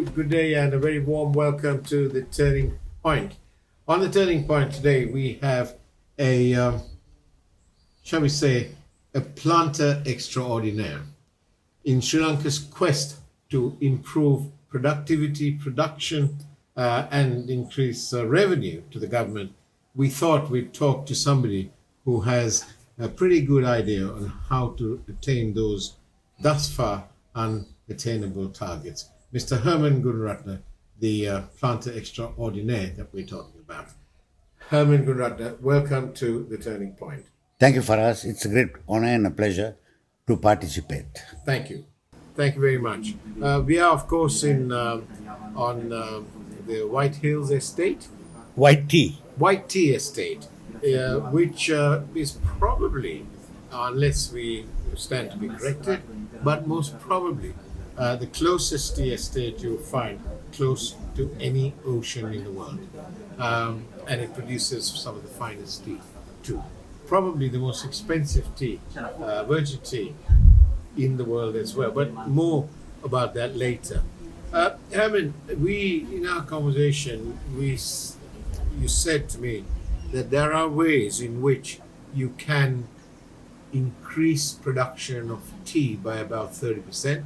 good day, and a very warm welcome to the Turning Point. On the Turning Point today, we have a, shall we say, a planter extraordinaire. In Sri Lanka's quest to improve productivity, production, and increase revenue to the government, we thought we'd talk to somebody who has a pretty good idea on how to attain those thus far unattainable targets. Mr. Herman Gunratna, the planter extraordinaire that we're talking about. Herman Gunratna, welcome to the Turning Point. Thank you, Faraz. It's a great honor and a pleasure to participate. Thank you. Thank you very much. We are, of course, on the White Hills Estate. White tea. White Tea Estate, which is probably, unless we stand to be corrected, but most probably the closest tea estate you'll find close to any ocean in the world. And it produces some of the finest tea too. Probably the most expensive tea, virgin tea, in the world as well. But more about that later. Herman, in our conversation, you said to me that there are ways in which you can increase production of tea by about 30%,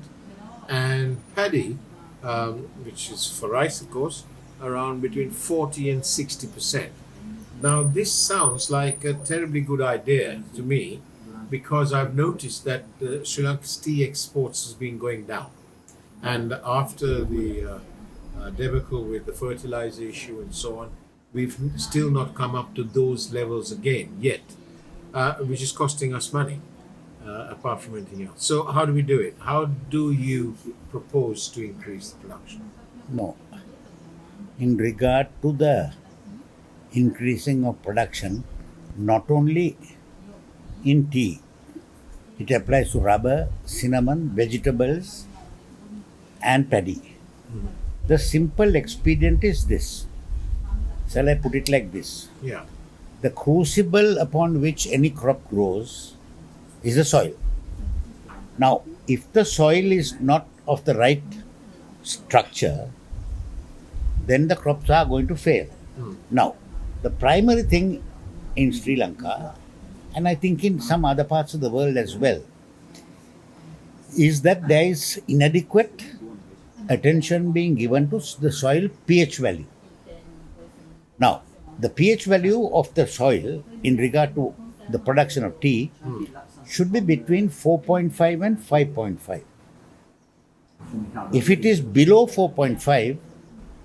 and paddy, which is for rice, of course, around between 40 and 60%. Now, this sounds like a terribly good idea to me, because I've noticed that Sri Lanka's tea exports has been going down. And after the debacle with the fertilizer issue and so on, we've still not come up to those levels again yet, which is costing us money, apart from anything else. So how do we do it? How do you propose to increase the production? No. In regard to the increasing of production, not only in tea, it applies to rubber, cinnamon, vegetables, and paddy. Mm-hmm. The simple expedient is this. Shall I put it like this? Yeah. The crucible upon which any crop grows is the soil. Now, if the soil is not of the right structure, then the crops are going to fail. Now, the primary thing in Sri Lanka, and I think in some other parts of the world as well, is that there is inadequate attention being given to the soil pH value. Now, the pH value of the soil in regard to the production of tea should be between 4.5 and 5.5. If it is below 4.5,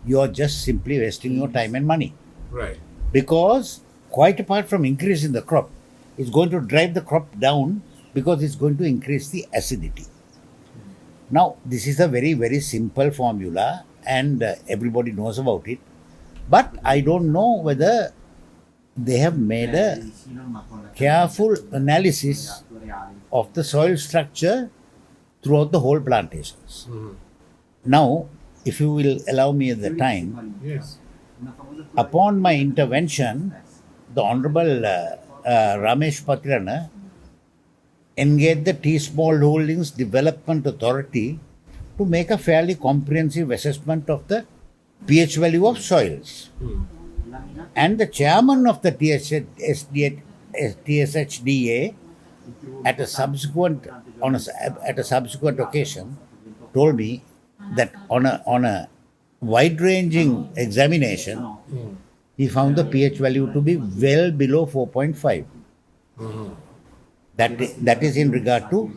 you are just simply wasting your time and money. Right. Because quite apart from increasing the crop, it's going to drive the crop down because it's going to increase the acidity. Now, this is a very, very simple formula and everybody knows about it. But I don't know whether they have made a careful analysis of the soil structure throughout the whole plantations. Mm-hmm. Now, if you will allow me the time, yes. Upon my intervention, the Honorable Ramesh Patirana engaged the Tea Smallholdings Development Authority to make a fairly comprehensive assessment of the pH value of soils. And the chairman of the TSHDA at a subsequent occasion told me that on a wide-ranging examination, he found the pH value to be well below 4.5. Mm-hmm. That is in regard to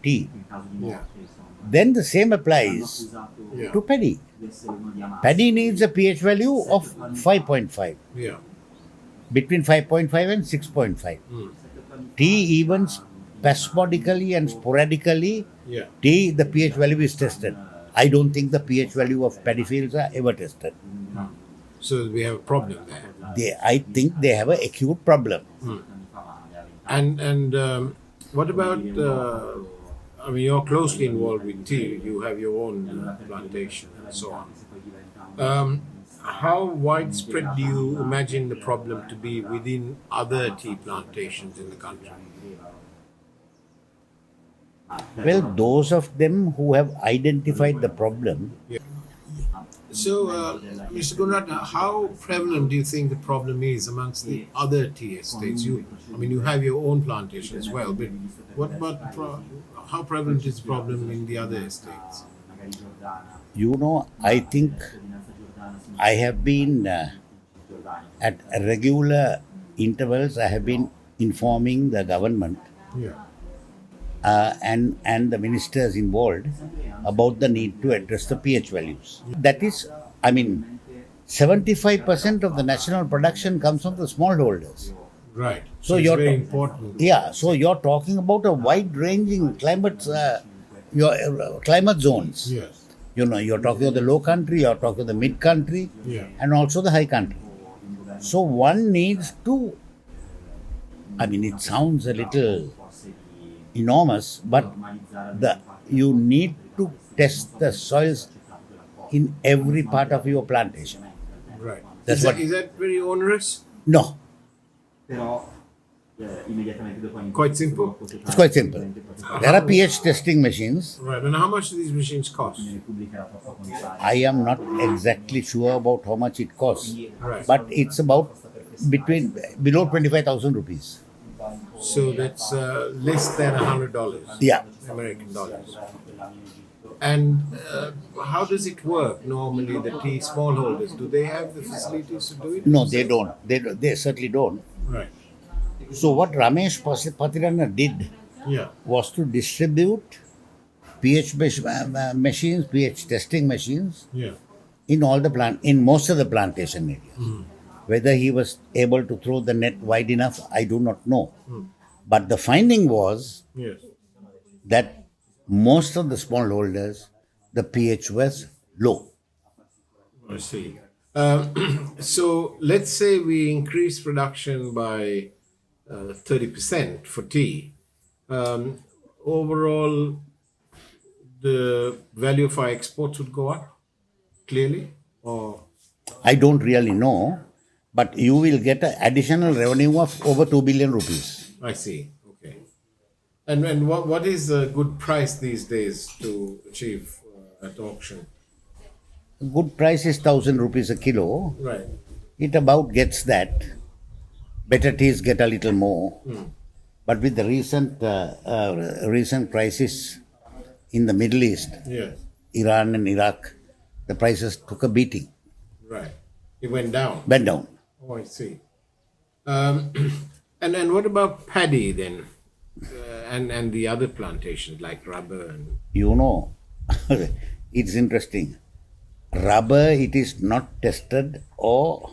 tea. Yeah. Then the same applies to paddy. Paddy needs a pH value of 5.5. Yeah. Between 5.5 and 6.5. Tea, even spasmodically and sporadically, tea, the pH value is tested. I don't think the pH value of paddy fields are ever tested. So we have a problem there. I think they have an acute problem. And what about, you're closely involved with tea. You have your own plantation and so on. How widespread do you imagine the problem to be within other tea plantations in the country? Well, those of them who have identified the problem, So, Mr. Gunrat, how prevalent do you think the problem is amongst the other tea estates? I mean, you have your own plantation as well, but what about how prevalent is the problem in the other estates? I think I have been at regular intervals, I have been informing the government Yeah. and the ministers involved about the need to address the pH values. That is, I mean, 75% of the national production comes from the smallholders. Right. So it's you're very ta- important. Yeah, so you're talking about a wide-ranging climate zones. Yes. You're talking of the low country, you're talking of the mid country, Yeah. and also the high country. So one needs to, I mean, it sounds a little enormous, but you need to test the soils in every part of your plantation. Right. That's what- Is that very onerous? No, Quite simple. it's quite simple. There are pH testing machines. Right. And how much do these machines cost? I am not exactly sure about how much it costs, Right. but it's about below 25,000 rupees. So that's less than $100. Yeah. American dollars. And how does it work normally? The tea smallholders, do they have the facilities to do it? No, they don't. They certainly don't. Right. So what Ramesh Patirana did Yeah. was to distribute machines, pH testing machines Yeah. in most of the plantation areas. Whether he was able to throw the net wide enough, I do not know. But the finding was Yes. that most of the smallholders, the pH was low. I see. So let's say we increase production by 30% for tea. Overall, the value of our exports would go up clearly, or I don't really know, but you will get an additional revenue of over 2 billion rupees. I see. Okay. And what is a good price these days to achieve at auction? Good price is 1,000 rupees a kilo. Right. It about gets that. Better teas get a little more. But with the recent crisis in the Middle East, Yes. Iran and Iraq, the prices took a beating, Right. It went down. went down. Oh, I see. And then what about paddy then, and the other plantations like rubber and It's interesting. Rubber, it is not tested, or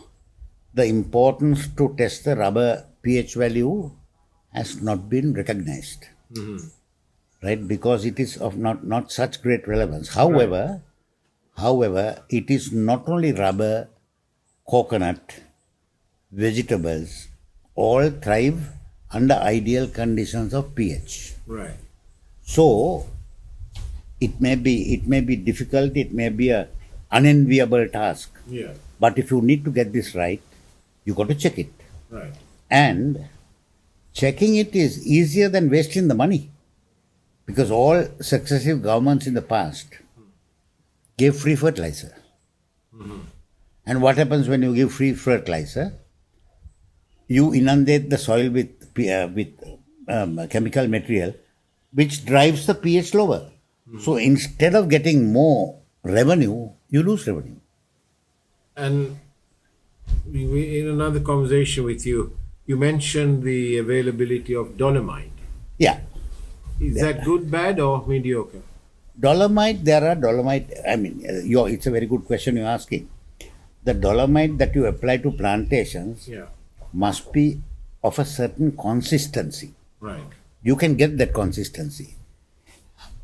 the importance to test the rubber pH value has not been recognized. Right? Because it is of not such great relevance. However, it is not only rubber, coconut, vegetables, all thrive under ideal conditions of pH. right. So it may be difficult, it may be a unenviable task. Yeah. But if you need to get this right, you got to check it. Right. And checking it is easier than wasting the money. Because all successive governments in the past gave free fertilizer. And what happens when you give free fertilizer? You inundate the soil with chemical material, which drives the pH lower. So instead of getting more revenue, you lose revenue. And in another conversation with you, you mentioned the availability of dolomite. Yeah. Is that good, bad, or mediocre? Dolomite, it's a very good question you're asking. The dolomite that you apply to plantations Yeah. must be of a certain consistency. Right. You can get that consistency.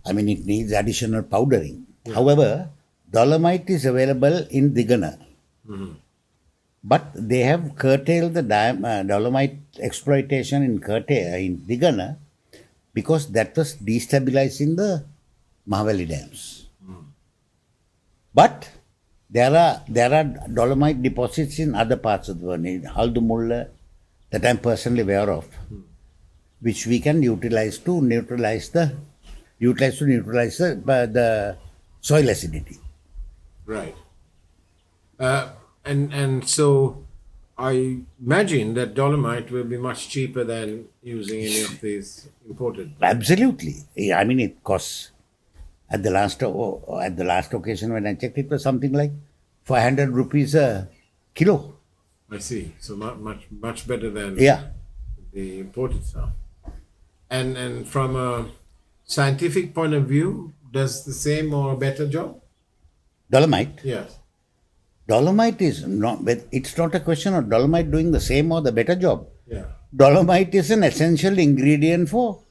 It needs additional powdering. However, dolomite is available in Digana. But they have curtailed the dolomite exploitation in Digana because that was destabilizing the Mahavali dams. But there are dolomite deposits in other parts of the world, in Haldumulla, that I'm personally aware of, which we can utilize to neutralize the utilized to neutralize the soil acidity. Right. And so I imagine that dolomite will be much cheaper than using any of these imported. Absolutely. Yeah, I mean, it costs. At the last occasion when I checked, it was something like 500 rupees a kilo. I see. So much better than Yeah. the imported stuff. And from a scientific point of view, does the same or better job? Dolomite. Yes. Dolomite is not, but it's not a question of dolomite doing the same or the better job. Yeah. Dolomite is an essential ingredient for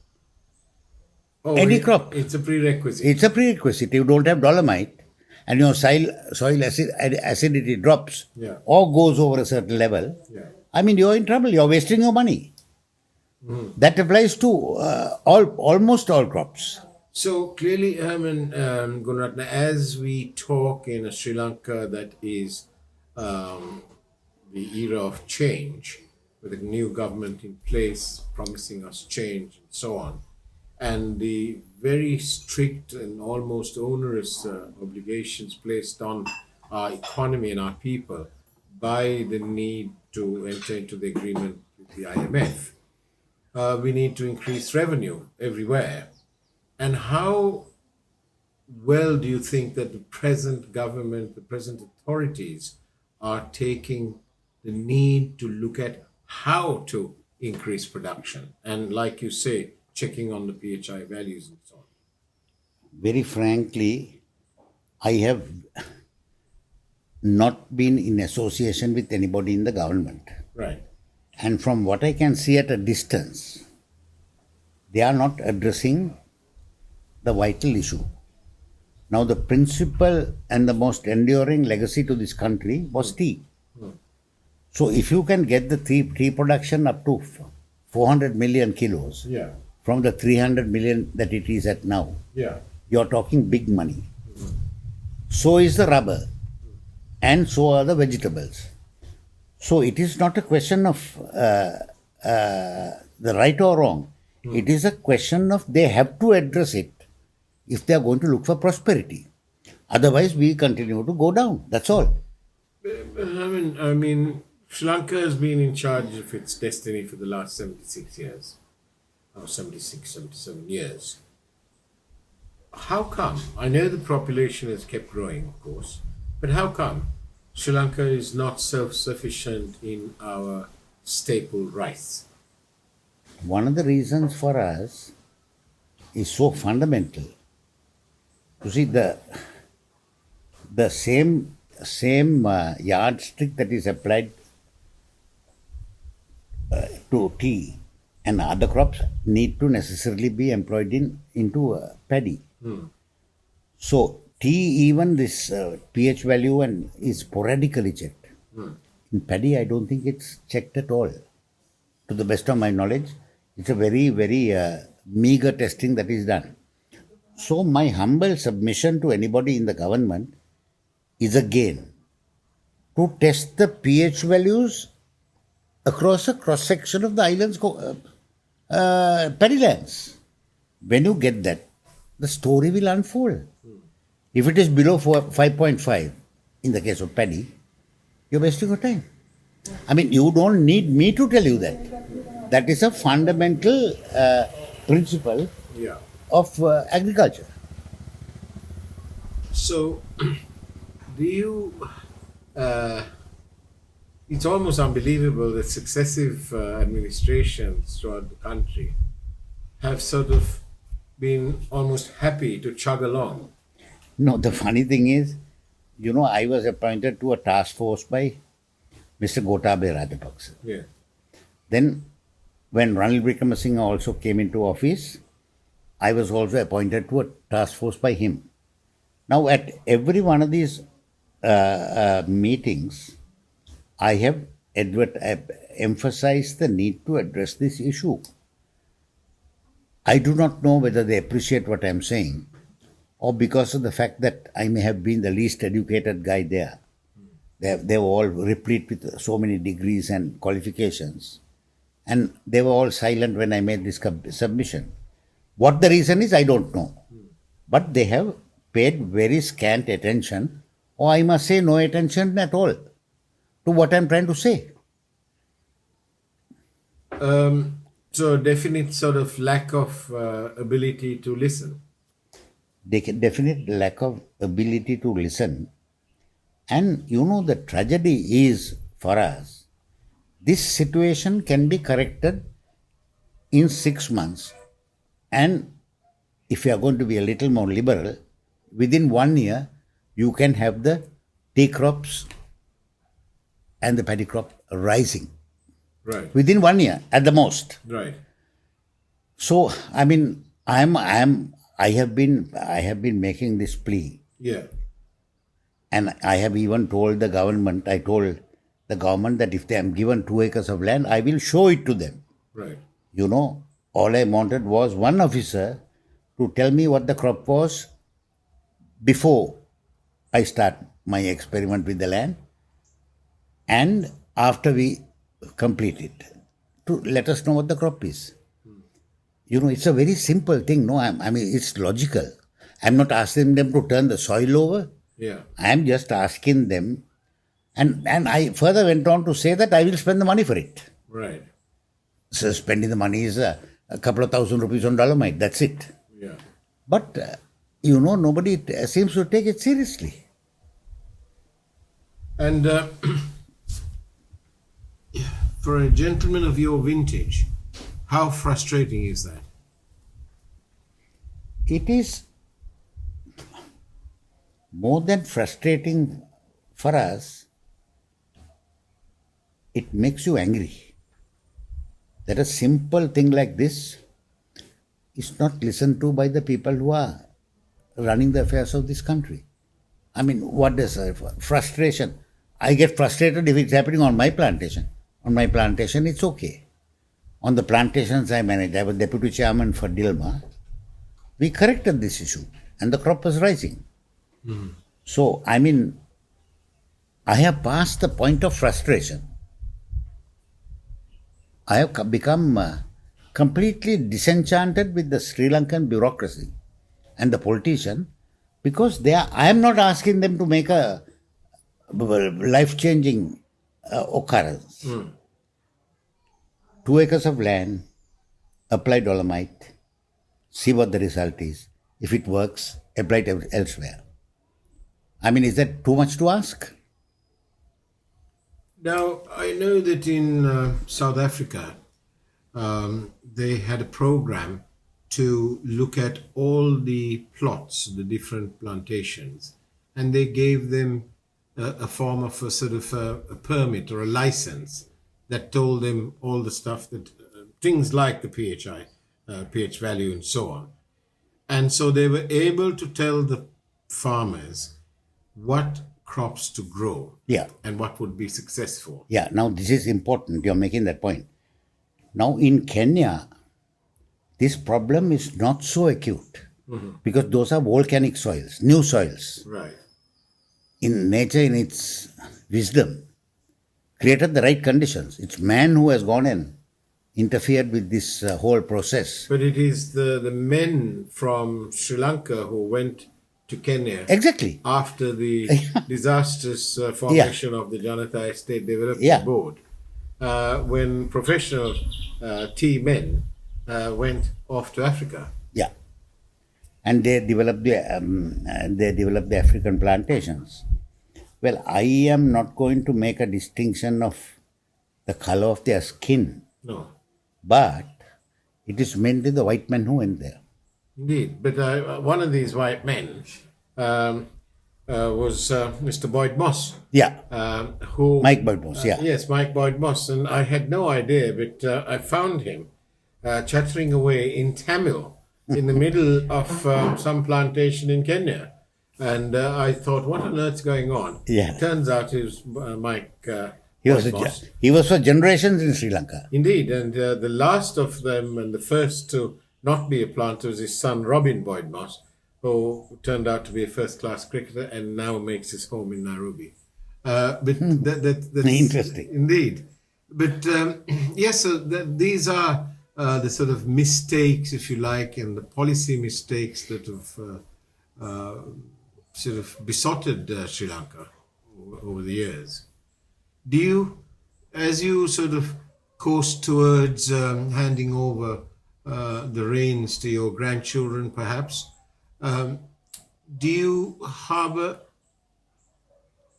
Oh, any crop. It's a prerequisite. It's a prerequisite. You don't have dolomite and your soil acidity drops Yeah. or goes over a certain level. Yeah. I mean, you're in trouble. You're wasting your money. That applies to almost all crops. So clearly, Herman Gunaratna, as we talk in a Sri Lanka that is the era of change, with a new government in place promising us change and so on, and the very strict and almost onerous obligations placed on our economy and our people by the need to enter into the agreement with the IMF. We need to increase revenue everywhere. And how well do you think that the present government, the present authorities are taking the need to look at how to increase production? And like you say, checking on the PHI values and so on. Very frankly, I have not been in association with anybody in the government. Right. And from what I can see at a distance, they are not addressing the vital issue. Now, the principal and the most enduring legacy to this country was tea. So, if you can get the tea production up to 400 million kilos Yeah. from the 300 million that it is at now, Yeah. you're talking big money. So is the rubber, and so are the vegetables. So it is not a question of the right or wrong. It is a question of they have to address it if they are going to look for prosperity. Otherwise, we continue to go down. That's all. I mean, Sri Lanka has been in charge of its destiny for the last 76 years, or 76, 77 years. How come? I know the population has kept growing, of course, but how come Sri Lanka is not self-sufficient in our staple rice? One of the reasons for us is so fundamental. You see, the same yardstick that is applied to tea and other crops need to necessarily be employed into paddy. So tea, even this pH value and is sporadically checked. In paddy, I don't think it's checked at all. To the best of my knowledge, it's a very, very meager testing that is done. So my humble submission to anybody in the government is again to test the pH values across a cross-section of the island's paddy lands. When you get that, the story will unfold. If it is below 5.5, in the case of paddy, you're wasting your time. I mean, you don't need me to tell you that. That is a fundamental principle Yeah. of agriculture. So, do you? It's almost unbelievable that successive administrations throughout the country have sort of been almost happy to chug along. No, the funny thing is, I was appointed to a task force by Mr. Gotabaya Rajapaksa. Yeah. Then, when Ranil Wickremesinghe also came into office, I was also appointed to a task force by him. Now, at every one of these meetings, I have emphasized the need to address this issue. I do not know whether they appreciate what I am saying, or because of the fact that I may have been the least educated guy there. They were all replete with so many degrees and qualifications. And they were all silent when I made this submission. What the reason is, I don't know. But they have paid very scant attention, or I must say no attention at all, to what I'm trying to say. So definite sort of lack of ability to listen. Definite lack of ability to listen. And the tragedy is for us, this situation can be corrected in 6 months. And if you are going to be a little more liberal, within 1 year, you can have the tea crops and the paddy crop rising. Right. Within 1 year, at the most. Right. So, I mean, I have been making this plea. Yeah. And I have even told the government, that if they am given 2 acres of land, I will show it to them. Right. All I wanted was one officer to tell me what the crop was before I start my experiment with the land and after we complete it, to let us know what the crop is. It's a very simple thing. No, I mean, it's logical. I'm not asking them to turn the soil over. Yeah. I'm just asking them, and I further went on to say that I will spend the money for it. Right. So spending the money is a couple of thousand rupees on dolomite. That's it. Yeah. But nobody seems to take it seriously. And for a gentleman of your vintage, how frustrating is that? It is more than frustrating for us. It makes you angry that a simple thing like this is not listened to by the people who are running the affairs of this country. I mean, what is frustration? I get frustrated if it's happening on my plantation. On my plantation, it's okay. On the plantations I managed, I was deputy chairman for Dilma. We corrected this issue and the crop was rising. Mm-hmm. So, I mean, I have passed the point of frustration. I have become completely disenchanted with the Sri Lankan bureaucracy and the politician, because I am not asking them to make a life-changing occurrence. 2 acres of land, apply dolomite, see what the result is. If it works, apply it elsewhere. I mean, is that too much to ask? Now, I know that in South Africa, they had a program to look at all the plots, the different plantations, and they gave them a form of a sort of a permit or a license that told them all the stuff that, things like the pH value and so on. And so they were able to tell the farmers what crops to grow, yeah, and what would be successful. Yeah, now this is important. You're making that point. Now in Kenya, this problem is not so acute because those are volcanic soils, new soils. Right. In nature, in its wisdom, created the right conditions. It's man who has gone and interfered with this whole process. But it is the men from Sri Lanka who went to Kenya. Exactly. After the disastrous formation of the Janata Estate Development Board, when professional tea men went off to Africa. Yeah. And they developed the African plantations. Well, I am not going to make a distinction of the color of their skin. No. But it is mainly the white men who went there. Indeed. But one of these white men was Mr. Boyd Moss. Yeah. Mike Boyd Moss, yeah. Yes, Mike Boyd Moss. And I had no idea, but I found him chattering away in Tamil in the middle of some plantation in Kenya. And I thought, what on earth's going on? Yeah. Turns out it was Mike he was for generations in Sri Lanka. Indeed. And the last of them and the first to not be a planter was his son, Robin Boyd Moss, who turned out to be a first-class cricketer and now makes his home in Nairobi. But that's interesting. Indeed. But yes, so these are the sort of mistakes, if you like, and the policy mistakes that have sort of besotted Sri Lanka over the years. Do you, as you sort of course towards handing over the reins to your grandchildren, perhaps, do you harbor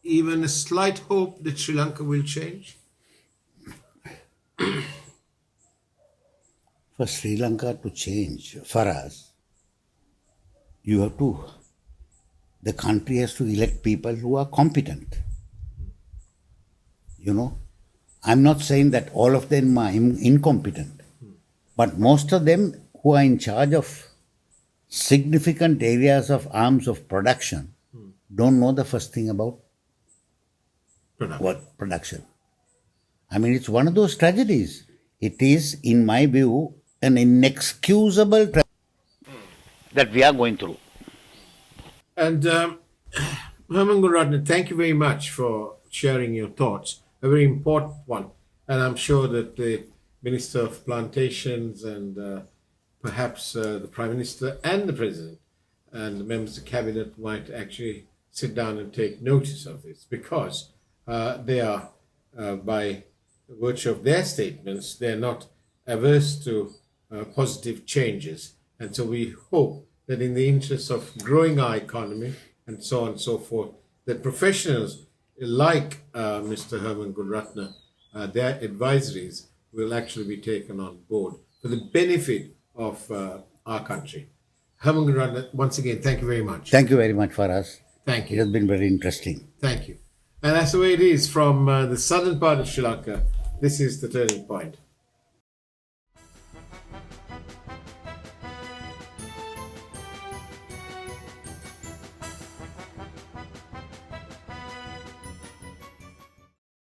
even a slight hope that Sri Lanka will change? For Sri Lanka to change, for us, the country has to elect people who are competent. I'm not saying that all of them are incompetent, but most of them who are in charge of significant areas of arms of production don't know the first thing about production. I mean, it's one of those tragedies. It is, in my view, an inexcusable tragedy that we are going through. And Herman, thank you very much for sharing your thoughts. A very important one. And I'm sure that the Minister of Plantations and perhaps the Prime Minister and the President and the members of the Cabinet might actually sit down and take notice of this, because they are, by virtue of their statements, they're not averse to positive changes. And so we hope that in the interest of growing our economy and so on and so forth, that professionals like Mr. Herman Gunratna, their advisories will actually be taken on board for the benefit of our country. Herman Gunratna, once again, thank you very much. Thank you very much for us. Thank you. It has been very interesting. Thank you. And that's the way it is from the southern part of Sri Lanka. This is The Turning Point.